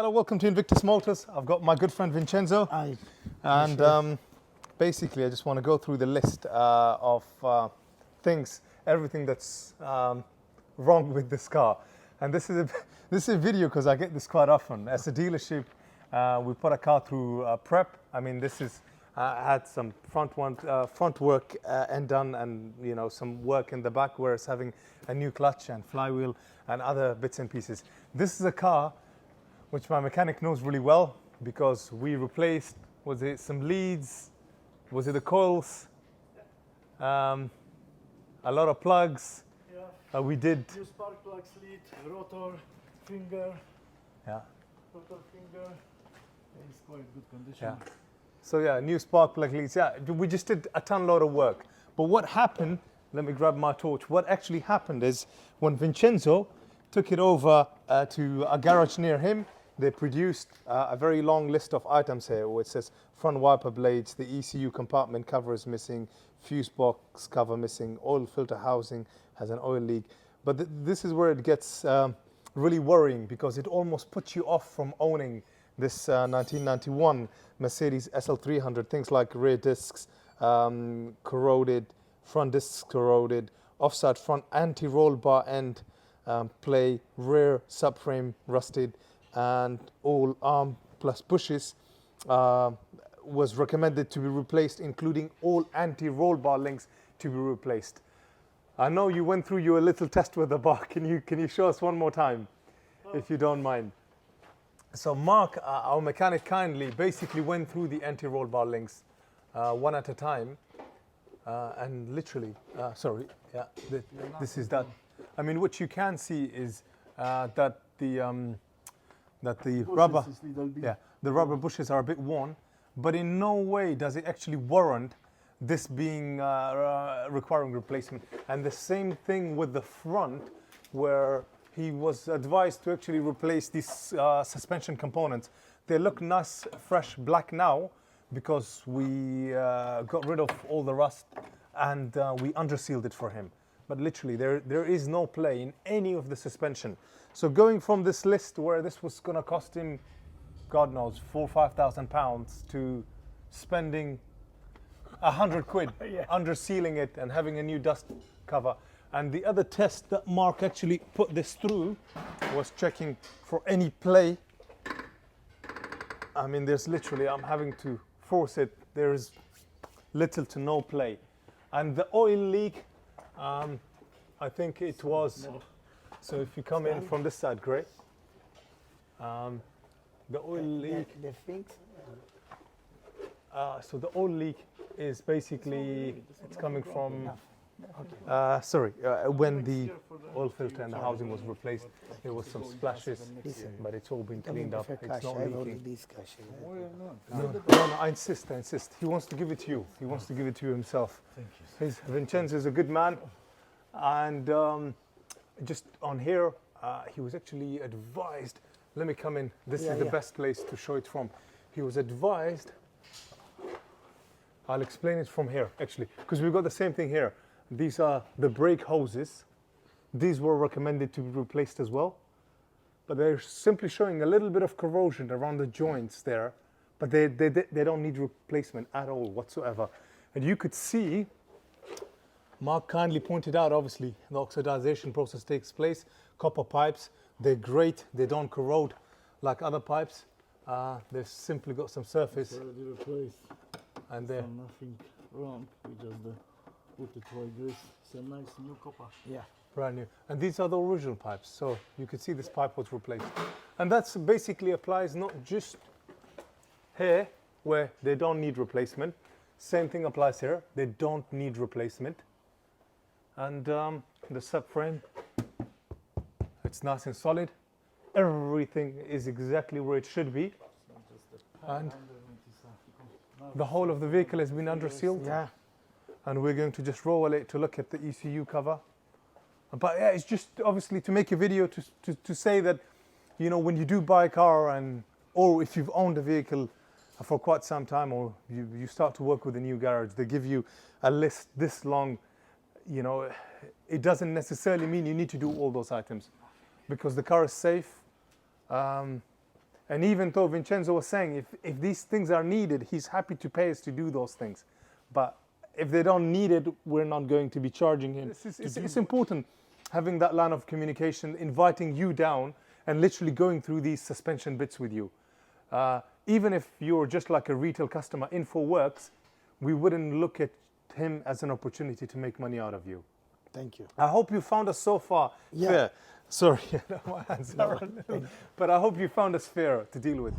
Hello, welcome to Invictus Motors. I've got my good friend Vincenzo. Hi. And basically, I just want to go through the list of things, everything that's wrong with this car. And this is a video because I get this quite often. As a dealership, we put a car through prep. I mean, this is had some front work and done, and some work in the back where it's having a new clutch and flywheel and other bits and pieces. This is a car which my mechanic knows really well because we replaced, was it some leads, was it the coils, a lot of plugs. Yeah. We did. New spark plugs, lead, rotor, finger. Yeah. Rotor finger. It's quite good condition. Yeah. So yeah, new spark plug leads. Yeah, we just did a ton load of work. But what happened, let me grab my torch. What actually happened is when Vincenzo took it over to a garage near him, they produced a very long list of items here where it says front wiper blades, the ECU compartment cover is missing, fuse box cover missing, oil filter housing has an oil leak. But this is where it gets really worrying because it almost puts you off from owning this 1991 Mercedes SL300. Things like rear discs corroded, front discs corroded, offside front anti-roll bar end play, rear subframe rusted, and all arm plus bushes was recommended to be replaced, including all anti-roll bar links to be replaced. I know you went through your little test with the bar. Can you show us one more time, if you don't mind? So Mark, our mechanic, kindly basically went through the anti-roll bar links one at a time, and literally, this is that. I mean, what you can see is that the rubber, the rubber bushes are a bit worn, but in no way does it actually warrant this being requiring replacement. And the same thing with the front, where he was advised to actually replace these suspension components. They look nice, fresh black now because we got rid of all the rust and we undersealed it for him. But literally, there is no play in any of the suspension. So going from this list where this was going to cost him, God knows, £4,000 or £5,000 to spending 100 quid under sealing it and having a new dust cover. And the other test that Mark actually put this through was checking for any play. I mean, there's literally, I'm having to force it. There's little to no play. And the oil leak, I think it was, so if you come in from this side, great. The oil leak. So the oil leak is basically, it's coming from, when the oil filter and the housing was replaced, there was some splashes, but it's all been cleaned up. It's not leaking. No, I insist. He wants to give it to you. He wants to give it to you himself. Thank you. Vincenzo is a good man. And just on here, he was actually advised, let me come in, this is the best place to show it from. He was advised, I'll explain it from here actually, because we've got the same thing here. These are the brake hoses. These were recommended to be replaced as well, but they're simply showing a little bit of corrosion around the joints there, but they don't need replacement at all whatsoever. And you could see, Mark kindly pointed out, obviously, the oxidization process takes place. Copper pipes, they're great. They don't corrode like other pipes. They've simply got some surface. It's already replaced. And they're nothing wrong. We just put it like this. It's a nice new copper. Yeah. Brand new. And these are the original pipes. So you can see this pipe was replaced. And that's basically applies not just here, where they don't need replacement. Same thing applies here. They don't need replacement. And the subframe, it's nice and solid. Everything is exactly where it should be. And the whole of the vehicle has been undersealed. Yeah. And we're going to just roll it to look at the ECU cover. But yeah, it's just obviously to make a video to say that, when you do buy a car or if you've owned a vehicle for quite some time, or you start to work with a new garage, they give you a list this long. It doesn't necessarily mean you need to do all those items because the car is safe. And even though Vincenzo was saying if these things are needed, he's happy to pay us to do those things. But if they don't need it, we're not going to be charging him. It's important having that line of communication, inviting you down and literally going through these suspension bits with you. Even if you're just like a retail customer in for works, we wouldn't look at him as an opportunity to make money out of you. Thank you. I hope you found us so far fair. Sorry, my hands are a little, but I hope you found us fair to deal with.